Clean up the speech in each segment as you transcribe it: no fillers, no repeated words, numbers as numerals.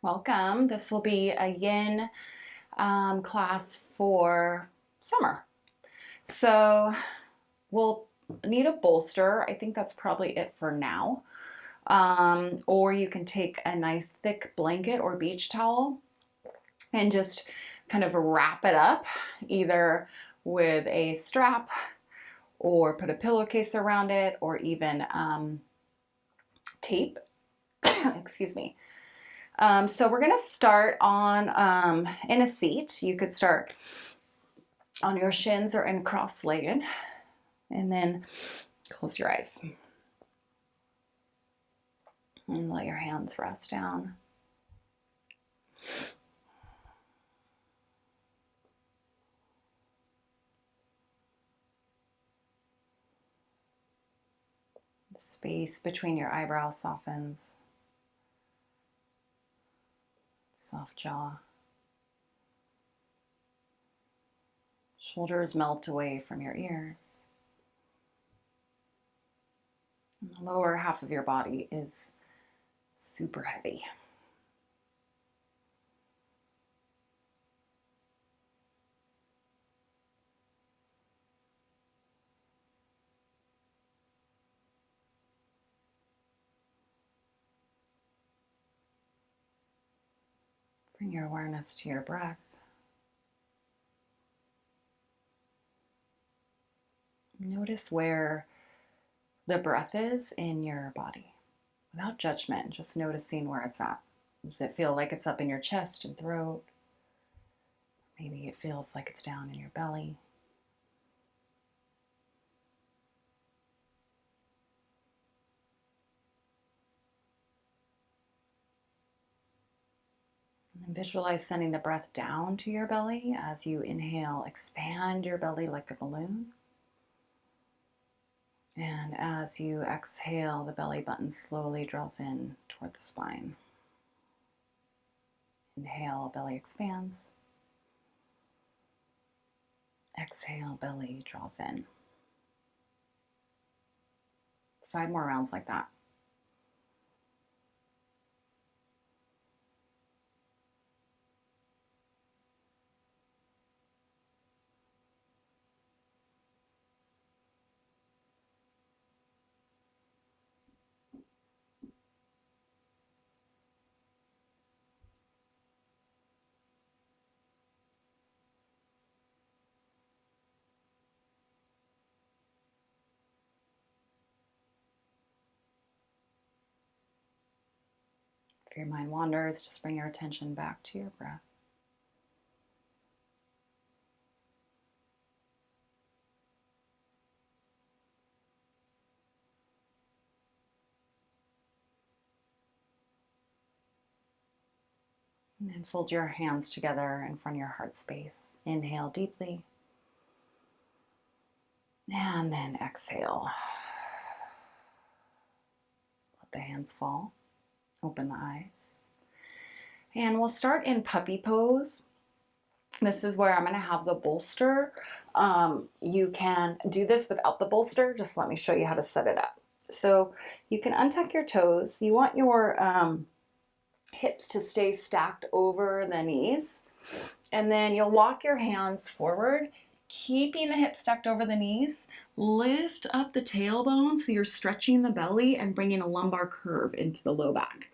Welcome. This will be a yin class for summer. So we'll need a bolster. I think that's probably it for now. Or you can take a nice thick blanket or beach towel and just kind of wrap it up either with a strap or put a pillowcase around it or even tape. Excuse me. So we're going to start on in a seat. You could start on your shins or in cross-legged, and then close your eyes and let your hands rest down. The space between your eyebrows softens. Soft jaw. Shoulders melt away from your ears. And the lower half of your body is super heavy. Bring your awareness to your breath. Notice where the breath is in your body without judgment, just noticing where it's at. Does it feel like it's up in your chest and throat? Maybe it feels like it's down in your belly. And visualize sending the breath down to your belly as you inhale. Expand your belly like a balloon. And as you exhale, the belly button slowly draws in toward the spine. Inhale, belly expands. Exhale, belly draws in. 5 more rounds like that. If your mind wanders, just bring your attention back to your breath. And then fold your hands together in front of your heart space. Inhale deeply. And then exhale. Let the hands fall. Open the eyes. And we'll start in puppy pose. This is where I'm going to have the bolster. You can do this without the bolster. Just let me show you how to set it up. So you can untuck your toes. You want your hips to stay stacked over the knees. And then you'll walk your hands forward, keeping the hips stacked over the knees. Lift up the tailbone so you're stretching the belly and bringing a lumbar curve into the low back.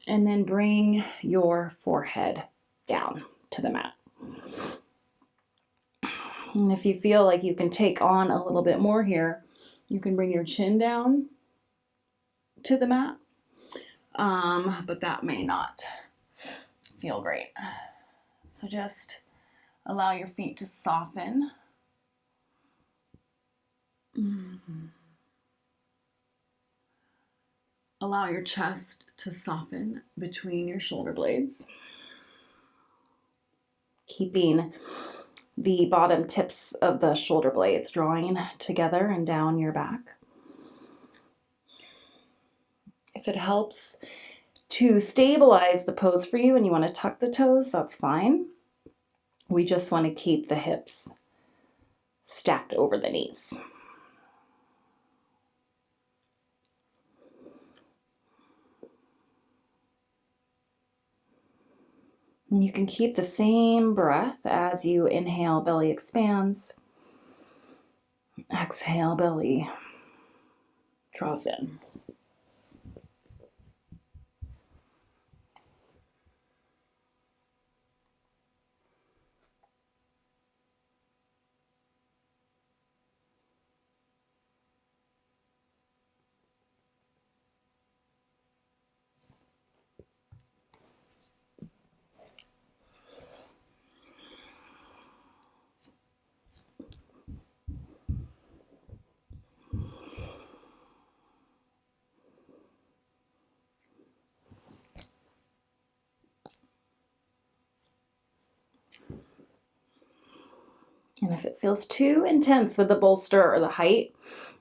And then bring your forehead down to the mat. And if you feel like you can take on a little bit more here, you can bring your chin down to the mat. But that may not feel great. So just allow your feet to soften. Allow your chest to soften between your shoulder blades. Keeping the bottom tips of the shoulder blades drawing together and down your back. If it helps to stabilize the pose for you and you want to tuck the toes, that's fine. We just want to keep the hips stacked over the knees. And you can keep the same breath as you inhale, belly expands. Exhale, belly draws in. And if it feels too intense with the bolster or the height,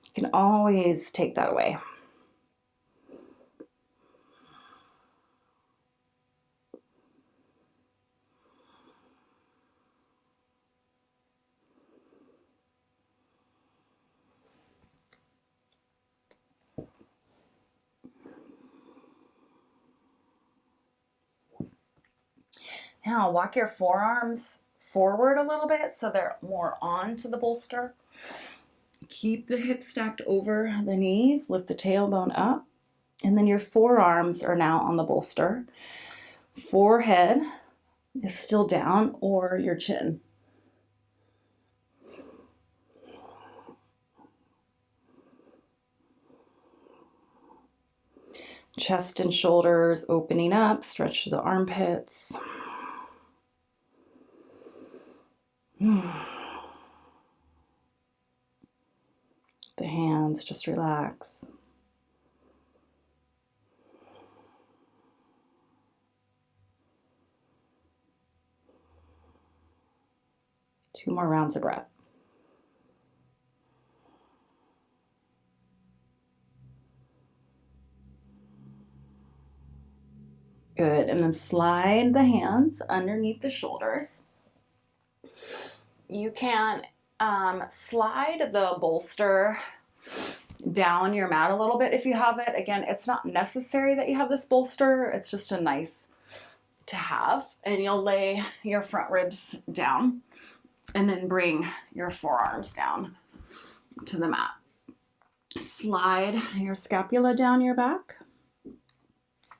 you can always take that away. Now walk your forearms forward a little bit so they're more onto the bolster. Keep the hips stacked over the knees, lift the tailbone up, and then your forearms are now on the bolster. Forehead is still down or your chin. Chest and shoulders opening up, stretch to the armpits. The hands, just relax. Two more rounds of breath. Good, and then slide the hands underneath the shoulders. You can slide the bolster down your mat a little bit if you have it. Again, it's not necessary that you have this bolster. It's just a nice to have. And you'll lay your front ribs down and then bring your forearms down to the mat. Slide your scapula down your back.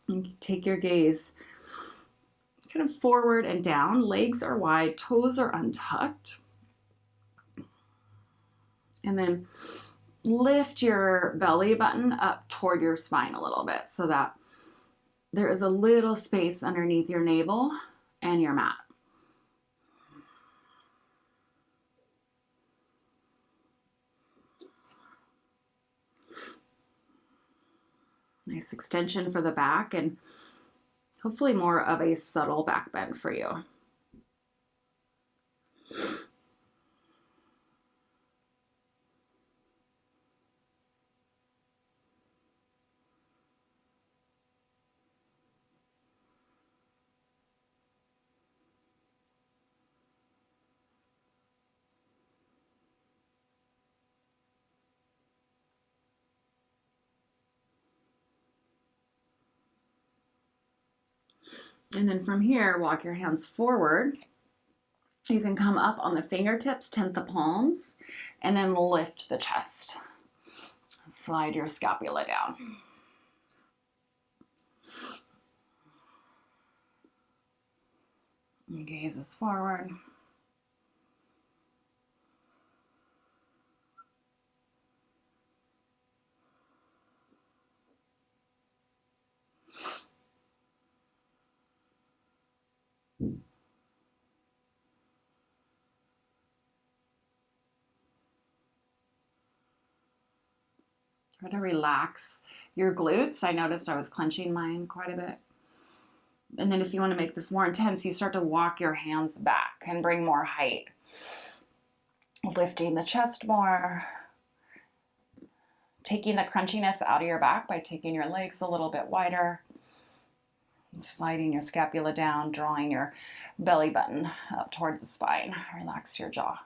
And take your gaze kind of forward and down. Legs are wide, toes are untucked. And then lift your belly button up toward your spine a little bit so that there is a little space underneath your navel and your mat. Nice extension for the back and hopefully more of a subtle back bend for you. And then from here, walk your hands forward. You can come up on the fingertips, tent the palms, and then lift the chest. Slide your scapula down. And gaze is forward. Try to relax your glutes. I noticed I was clenching mine quite a bit. And then if you want to make this more intense, you start to walk your hands back and bring more height. Lifting the chest more. Taking the crunchiness out of your back by taking your legs a little bit wider. Sliding your scapula down, drawing your belly button up toward the spine. Relax your jaw.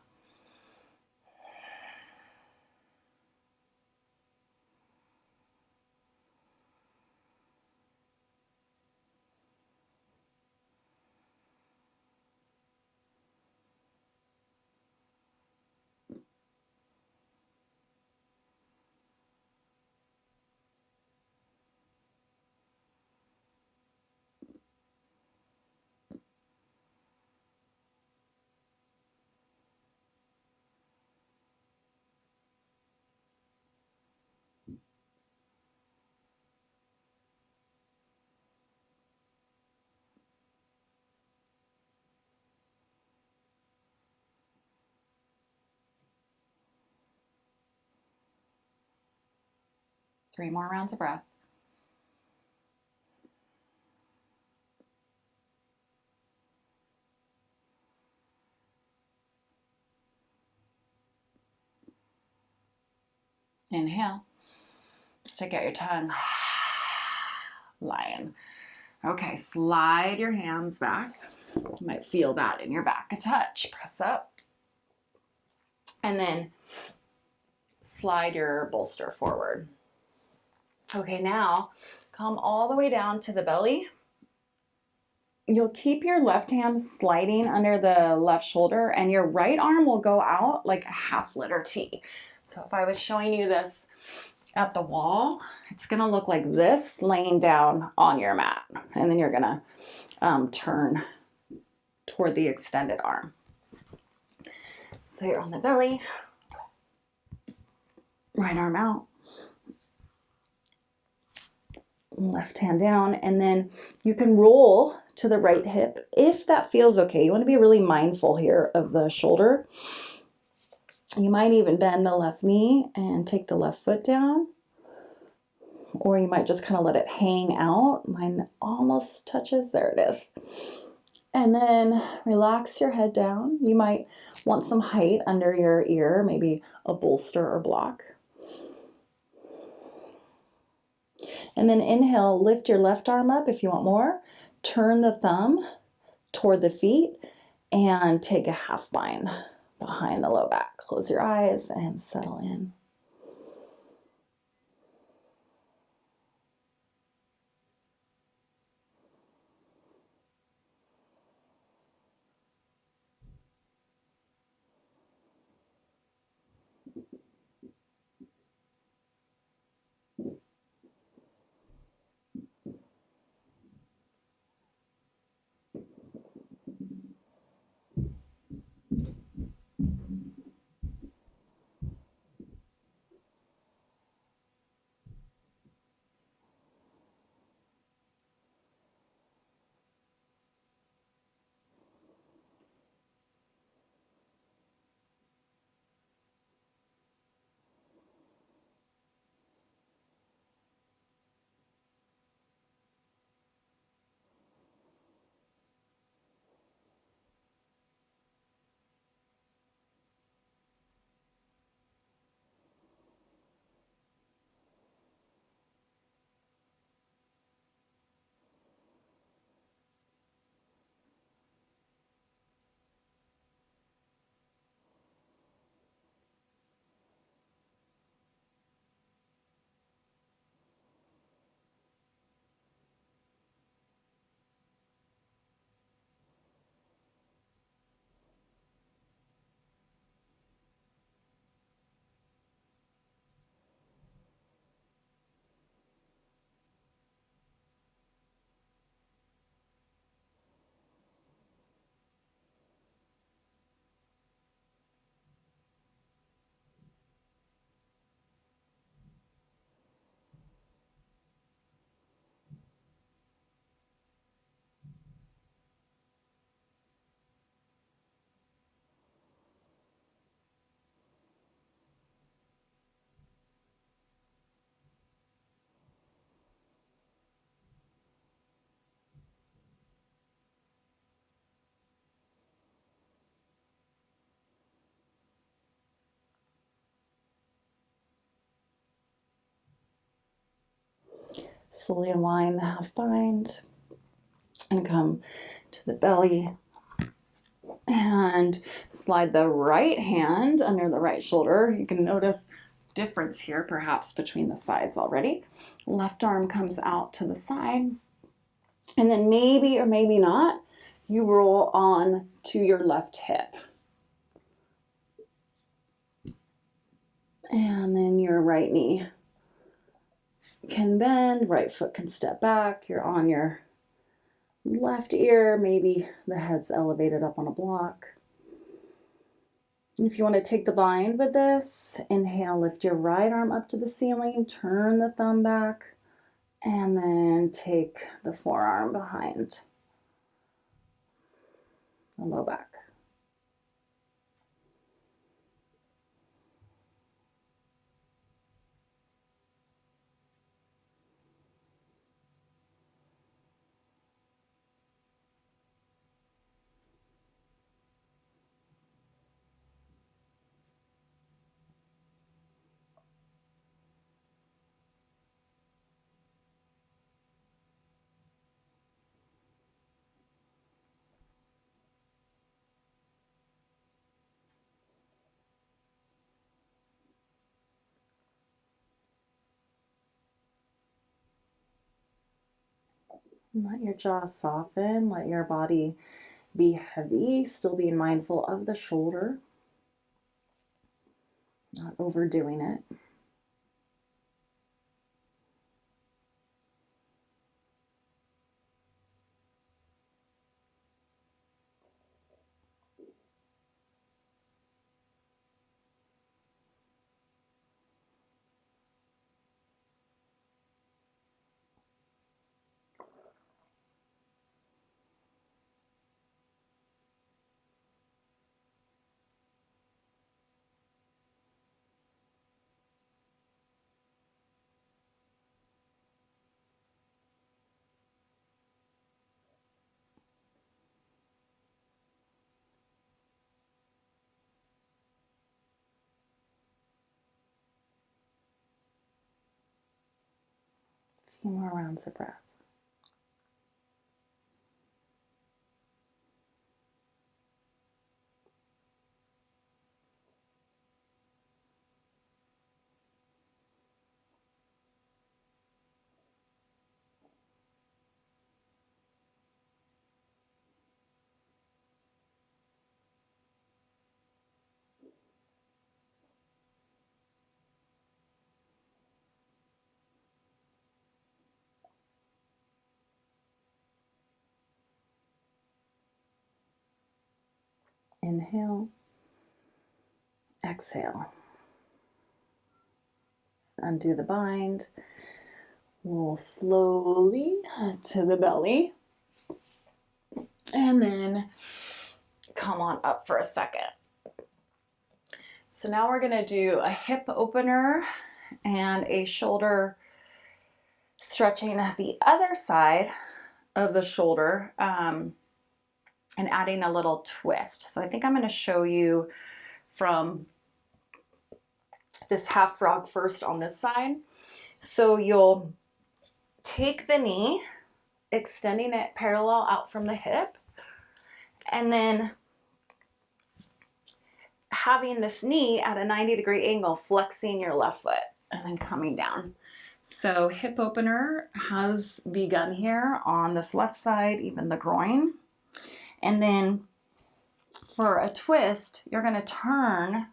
3 more rounds of breath. Inhale. Stick out your tongue. Lion. Okay, slide your hands back. You might feel that in your back a touch. Press up. And then slide your bolster forward. Okay, now come all the way down to the belly. You'll keep your left hand sliding under the left shoulder, and your right arm will go out like a half-liter tea. So if I was showing you this at the wall, it's gonna look like this laying down on your mat. And then you're gonna turn toward the extended arm. So you're on the belly, right arm out, left hand down, and then you can roll to the right hip if that feels okay. You want to be really mindful here of the shoulder. You might even bend the left knee and take the left foot down, or you might just kind of let it hang out. Mine almost touches. There it is. And then relax your head down. You might want some height under your ear, maybe a bolster or block. And then inhale, lift your left arm up if you want more. Turn the thumb toward the feet and take a half bind behind the low back. Close your eyes and settle in. Slowly unwind the half bind and come to the belly and slide the right hand under the right shoulder. You can notice difference here perhaps between the sides already. Left arm comes out to the side, and then maybe or maybe not, you roll on to your left hip. And then your right knee can bend, right foot can step back. You're on your left ear, maybe the head's elevated up on a block. And if you want to take the bind with this, inhale, lift your right arm up to the ceiling, turn the thumb back, and then take the forearm behind the low back. Let your jaw soften, let your body be heavy, still being mindful of the shoulder, not overdoing it. A few more rounds of breath. Inhale, exhale. Undo the bind. Roll slowly to the belly. And then come on up for a second. So now we're going to do a hip opener and a shoulder stretching the other side of the shoulder, and adding a little twist. So I think I'm going to show you from this half frog first on this side. So you'll take the knee, extending it parallel out from the hip, and then having this knee at a 90-degree angle, flexing your left foot and then coming down. So hip opener has begun here on this left side, even the groin. And then for a twist, you're going to turn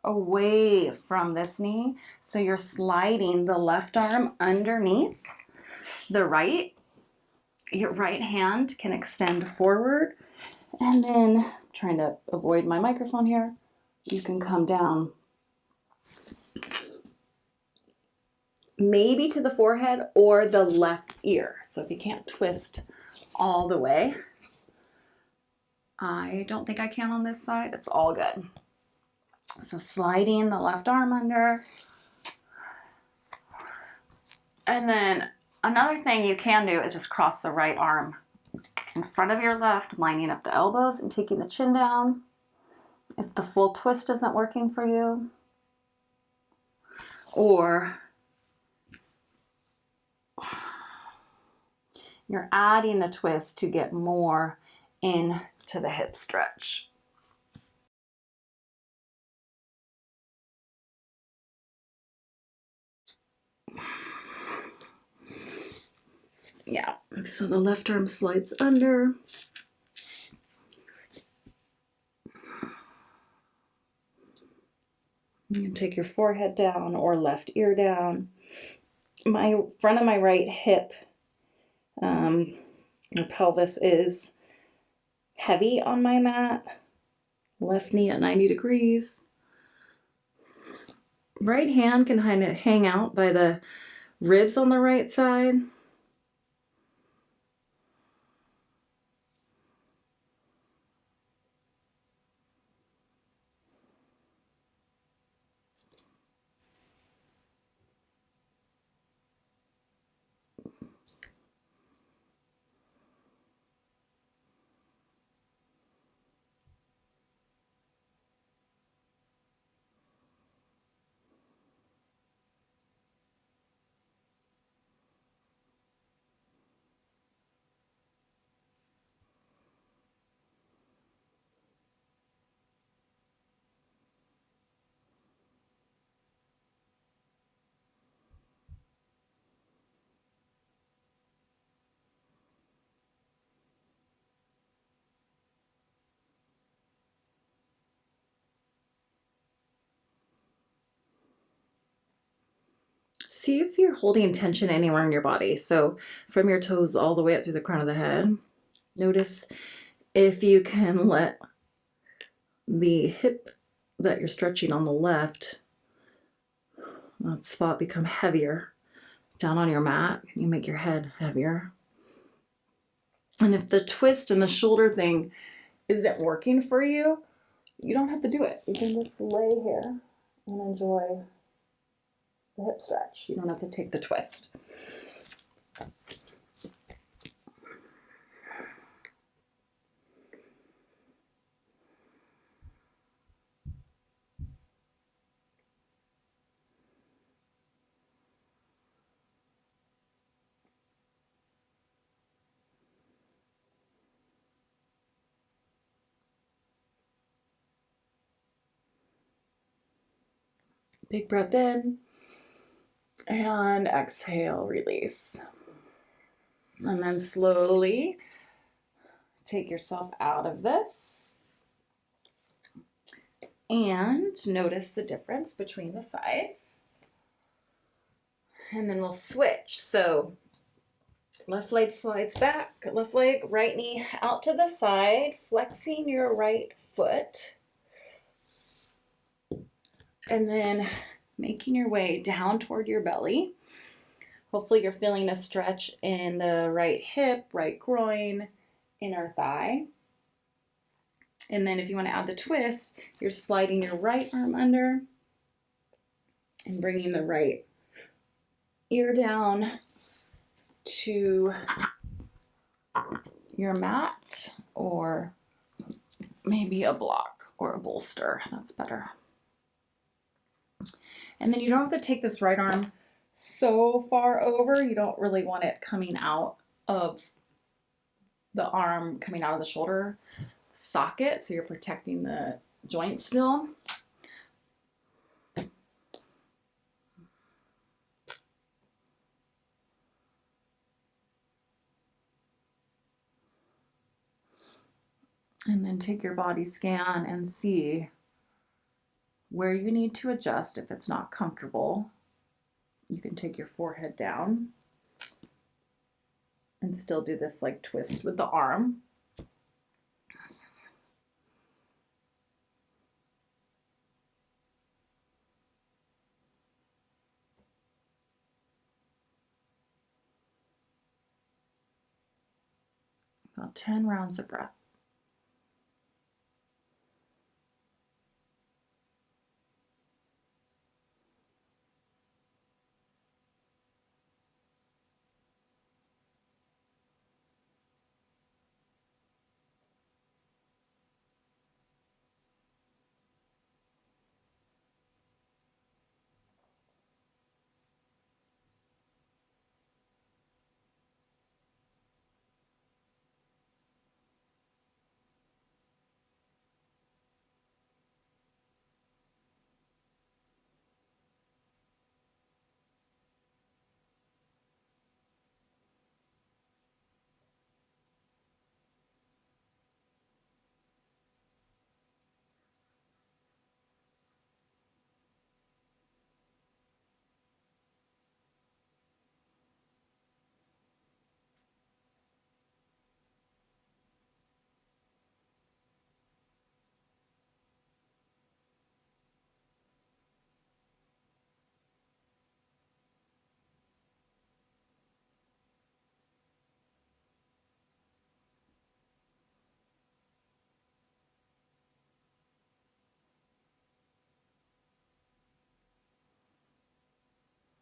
away from this knee. So you're sliding the left arm underneath the right. Your right hand can extend forward. And then, I'm trying to avoid my microphone here, you can come down. Maybe to the forehead or the left ear. So if you can't twist all the way, I don't think I can on this side. It's all good. So sliding the left arm under. And then another thing you can do is just cross the right arm in front of your left, lining up the elbows and taking the chin down. If the full twist isn't working for you, or you're adding the twist to get more into the hip stretch. Yeah, so the left arm slides under. You can take your forehead down or left ear down. My front of my right hip, or pelvis is heavy on my mat. Left knee at 90 degrees. Right hand can kind of hang out by the ribs on the right side. see if you're holding tension anywhere in your body. So from your toes all the way up to the crown of the head. Notice if you can let the hip that you're stretching on the left, that spot, become heavier down on your mat. You make your head heavier. And if the twist and the shoulder thing isn't working for you, you don't have to do it. You can just lay here and enjoy the hip stretch. You don't have to take the twist. Big breath in and exhale, release. And then slowly take yourself out of this and notice the difference between the sides. And then we'll switch. So left leg slides back, left leg, right knee out to the side, flexing your right foot. And then making your way down toward your belly. Hopefully you're feeling a stretch in the right hip, right groin, inner thigh. And then if you want to add the twist, you're sliding your right arm under and bringing the right ear down to your mat, or maybe a block or a bolster. That's better. And then you don't have to take this right arm so far over. You don't really want it coming out of the arm, coming out of the shoulder socket, so you're protecting the joint still. And then take your body scan and see where you need to adjust if it's not comfortable. You can take your forehead down and still do this like twist with the arm. About 10 rounds of breath.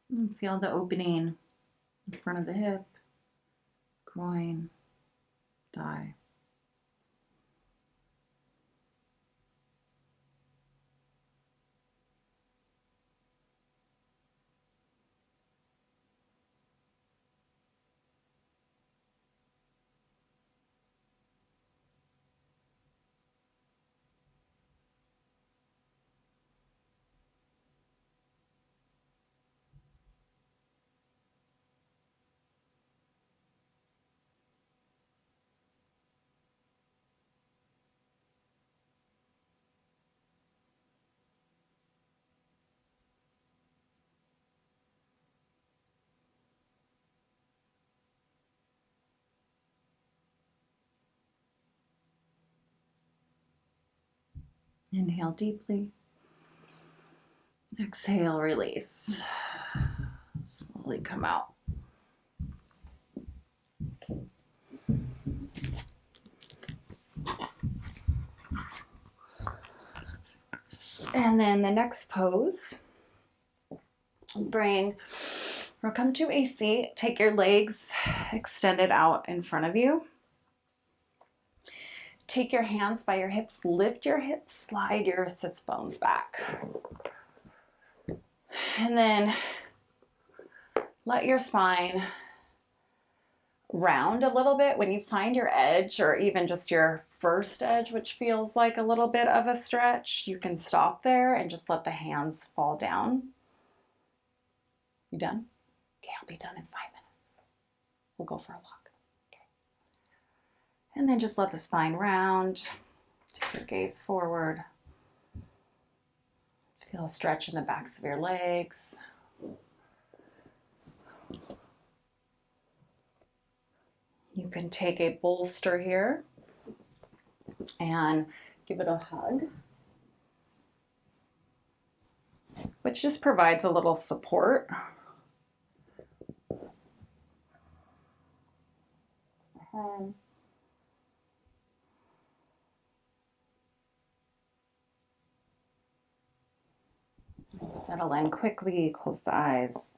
And feel the opening in front of the hip, groin, thigh. Inhale deeply. Exhale, release. Slowly come out. And then the next pose, or come to a seat, take your legs extended out in front of you. Take your hands by your hips, lift your hips, slide your sits bones back. And then let your spine round a little bit. When you find your edge, or even just your first edge, which feels like a little bit of a stretch, you can stop there and just let the hands fall down. You done? Okay, I'll be done in 5 minutes. We'll go for a walk. Okay. And then just let the spine round. Take your gaze forward. Feel a stretch in the backs of your legs. You can take a bolster here and give it a hug, which just provides a little support. Settle in quickly, close the eyes.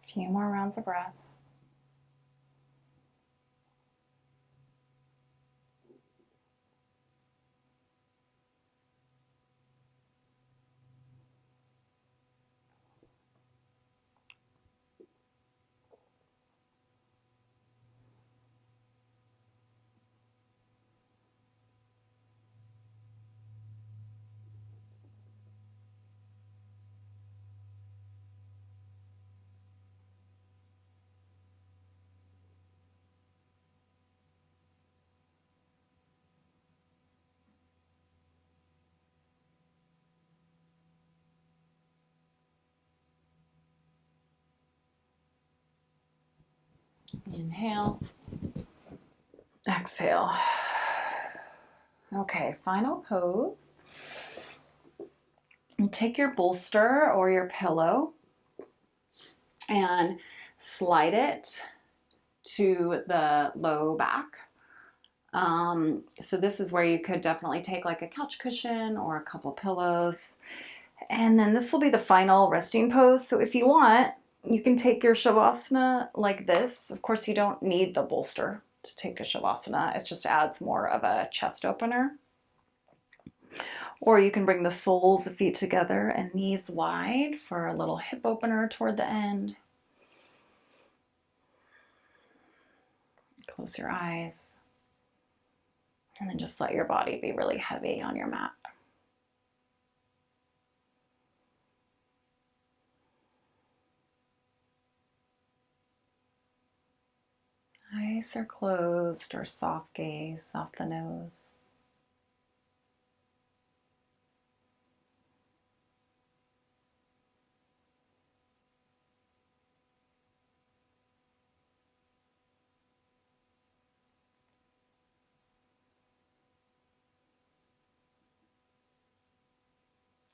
A few more rounds of breath. Inhale. Exhale. Okay, final pose. And take your bolster or your pillow and slide it to the low back. So this is where you could definitely take like a couch cushion or a couple pillows. And then this will be the final resting pose. So if you want, you can take your Shavasana like this. Of course, you don't need the bolster to take a Shavasana. It just adds more of a chest opener. Or you can bring the soles of feet together and knees wide for a little hip opener toward the end. Close your eyes. And then just let your body be really heavy on your mat. Eyes are closed or soft gaze off the nose.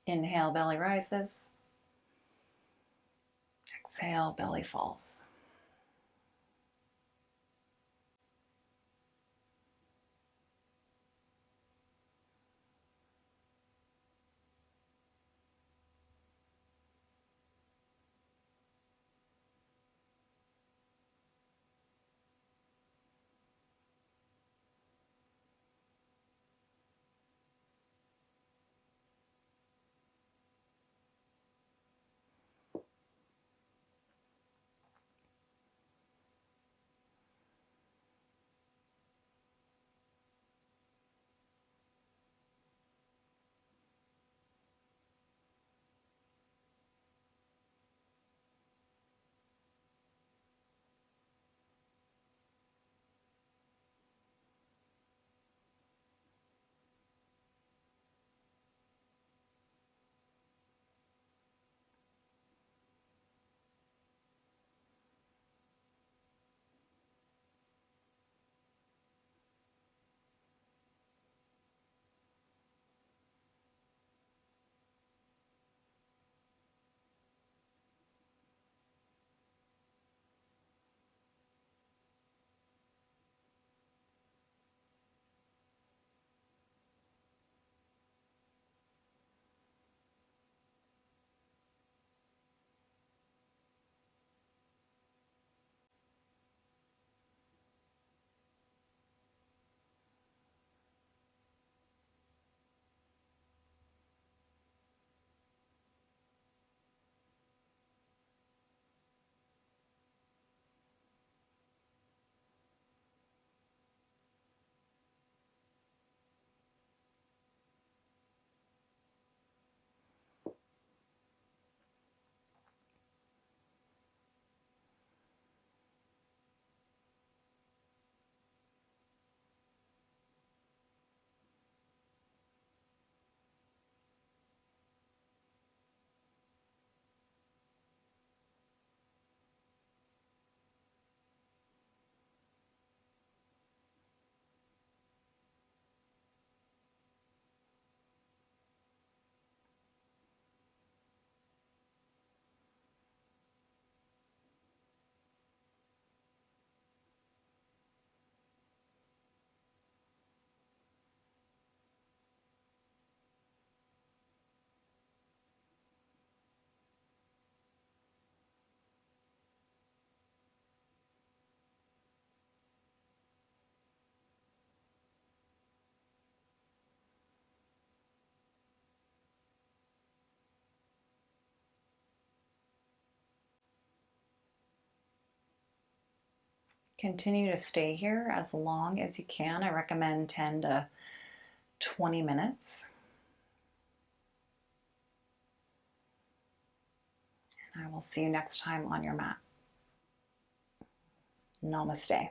Inhale, belly rises. Exhale, belly falls. Continue to stay here as long as you can. I recommend 10 to 20 minutes. And I will see you next time on your mat. Namaste.